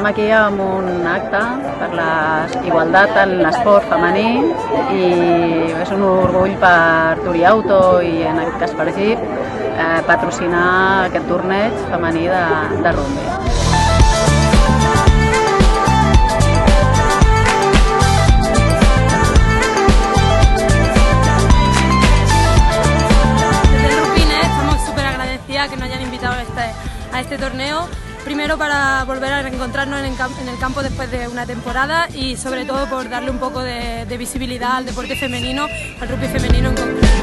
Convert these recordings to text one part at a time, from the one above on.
Estem aquí amb un acte per la igualtat en l'esport femení i és un orgull per Turi Auto i en aquest cas per Jeep patrocinar aquest torneig femení de rugby. Que nos hayan invitado a este torneo, primero para volver a reencontrarnos en el campo después de una temporada y sobre todo por darle un poco de visibilidad al deporte femenino, al rugby femenino en concreto.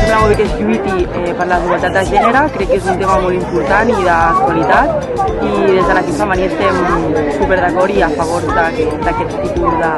Molt bé que es lluiti per la igualtat de gènere, crec que és un tema molt important i d'actualitat i des de l'equip femení estem super d'acord i a favor d'aquest tipus de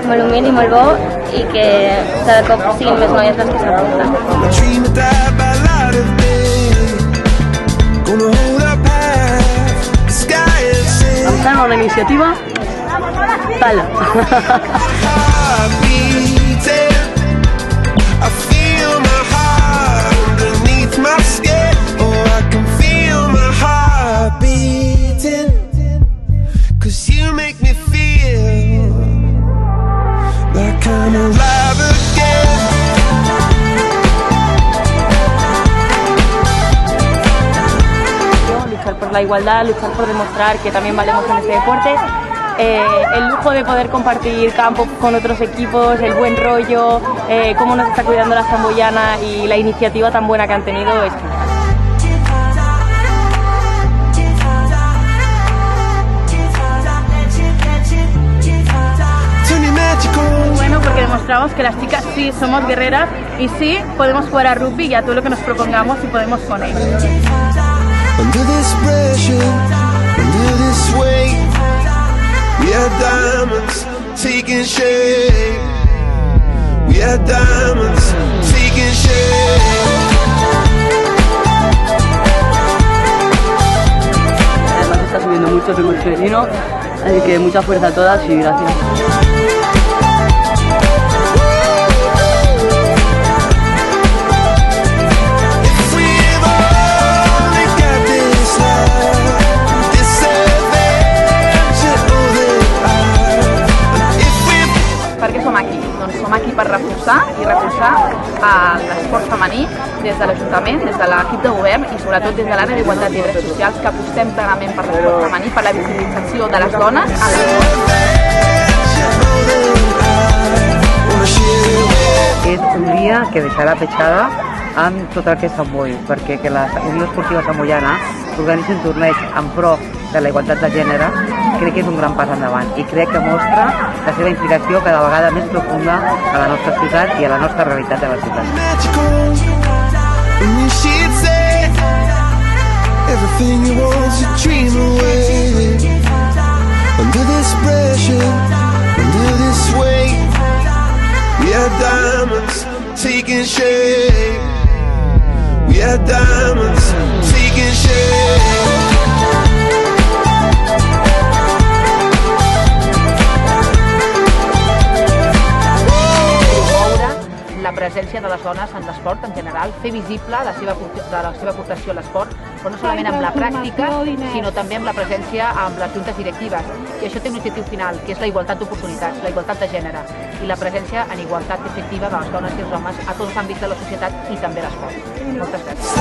molt humil i molt bo i que cada cop siguin més noies les que s'apunten. Em sembla una iniciativa talla. Luchar por la igualdad, luchar por demostrar que también valemos en este deporte, el lujo de poder compartir campo con otros equipos, el buen rollo, cómo nos está cuidando la Zamboyana y la iniciativa tan buena que han tenido es genial. Bueno, porque demostramos que las chicas sí somos guerreras y sí podemos jugar a rugby y a todo lo que nos propongamos y podemos con ello. Under this pressure, under this weight, we are diamonds taking shape. We are diamonds taking shape. Además está subiendo mucho el rugby femenino, así que mucha fuerza a todas y gracias. Per què som aquí? Doncs som aquí per reforçar l'esport femení des de l'Ajuntament, des de l'equip de govern i sobretot des de l'àrea d'Igualtat i Drets Socials, que apostem plenament per l'esport femení, per la visibilització de les dones a l'esport. És un dia que deixarà petjada amb tot el que s'envolta, perquè que la Unió Esportiva Zamboyana organitzi un torneig en pro de la igualtat de gènere crec que és un gran pas endavant i crec que mostra la seva implicació cada vegada més profunda a la nostra ciutat i a la nostra realitat de la ciutat. Taking shape, we are diamonds taking shape. La presència de les dones en l'esport en general, fer visible la seva aportació a l'esport, però no solament amb la pràctica, sinó també amb la presència amb les juntes directives. I això té un objectiu final, que és la igualtat d'oportunitats, la igualtat de gènere, i la presència en igualtat efectiva de les dones i els homes a tots els àmbits de la societat i també l'esport. Moltes gràcies.